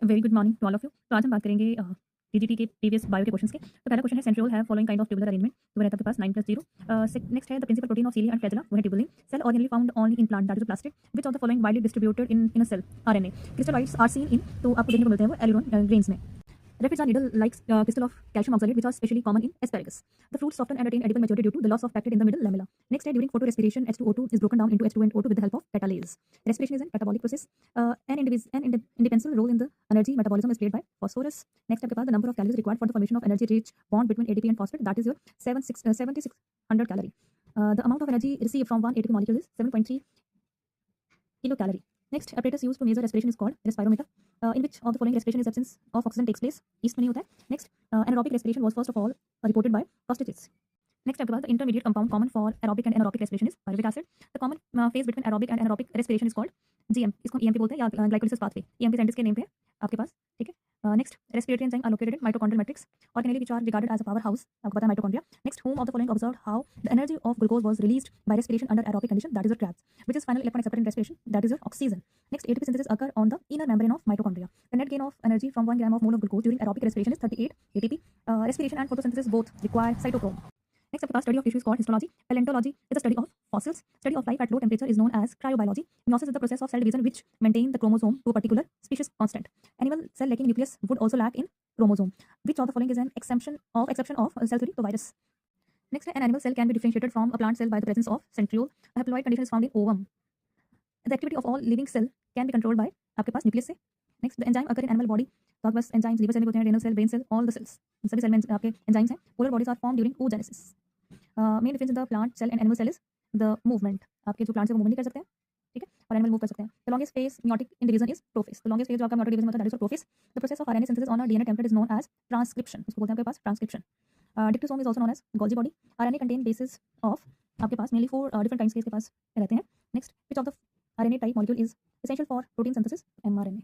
Very good morning to all of you. तो आज हम बात करेंगे टीजीटी के प्रीवियस बायो के क्वेश्चंस के। तो पहला क्वेश्चन है centriole have following kind of tubular arrangement. तो वो रहता है आपके पास 9+0। नेक्स्ट है the principal protein of cilia and flagella, वो है tubulin. Cell organelle found only in plant, that is plastic. Which of the following widely distributed in a cell RNA. Crystallites are seen in, तो आपको देखने को मिलते हैं वो aleurone grains में। Rapids are needle-like crystal of calcium oxalate, which are especially common in asparagus. The fruits soften and attain edible maturity due to the loss of pectin in the middle lamella. Next, during photorespiration, H2O2 is broken down into H2 and O2 with the help of catalase. Respiration is an catabolic process. An indispensable role in the energy metabolism is played by phosphorus. Next, आपके पास the number of calories required for the formation of energy-rich bond between ATP and phosphate, that is your 7600 calorie. The amount of energy received from one ATP molecule is 7.3 kilocalorie. Next, apparatus used to measure respiration is called respirometer. In which of the following respiration is absence of oxygen takes place? East में नहीं होता है. Next, anaerobic respiration was first of all reported by Prostitis. Next, आपके पास the intermediate compound common for aerobic and anaerobic respiration is pyruvic acid. The common phase between aerobic and anaerobic respiration is called GM. इसको EMP बोलते हैं या glycolysis pathway. EMP scientist के name पे है आपके पास, ठीक है. Next, respiratory enzymes are located in mitochondrial matrix, organelles which are regarded as a powerhouse. आपको पता है mitochondria. Next, whom of the following observed how the energy of glucose was released by respiration under aerobic condition? That is your Krebs. Which is final electron acceptor in respiration? That is your oxygen. Next, ATP synthesis occur on the inner membrane of mitochondria. The net gain of energy from 1 gram of mole of glucose during aerobic respiration is 38 ATP. Respiration and photosynthesis both require cytochrome. Next, आपके पास study of tissue is called histology. Paleontology is the study of fossils. Study of life at low temperature is known as cryobiology. Meiosis is the process of cell division which maintain the chromosome to a particular species constant. Animal cell lacking nucleus would also lack in chromosome. Which of the following is an exception of cell theory to virus? Next, an animal cell can be differentiated from a plant cell by the presence of centriole. A haploid condition is found in ovum. The activity of all living cell can be controlled by आपके पास nucleus से. Next, the enzyme occur in animal body. तो आपके पास enzymes liver cell में होते हैं, renal cell, brain cell, all the cells. सभी cell में आपके enzymes हैं. Polar bodies are formed during oogenesis. Main difference in the plant cell and animal cell is the movement. आपके जो plant cell वो movement नहीं कर सकते हैं, ठीक है, और animal move कर सकते हैं. The longest phase meiotic in division is prophase. The longest phase जो आपका meiotic division में होता है that is prophase. The process of RNA synthesis on a DNA template is known as transcription. उसको बोलते हैं आपके पास transcription. Dictosome is also known as Golgi body. RNA contain bases of आपके पास mainly 4 different kinds के इसके पास रहते हैं. Next, which of the RNA type molecule is essential for protein synthesis? mRNA.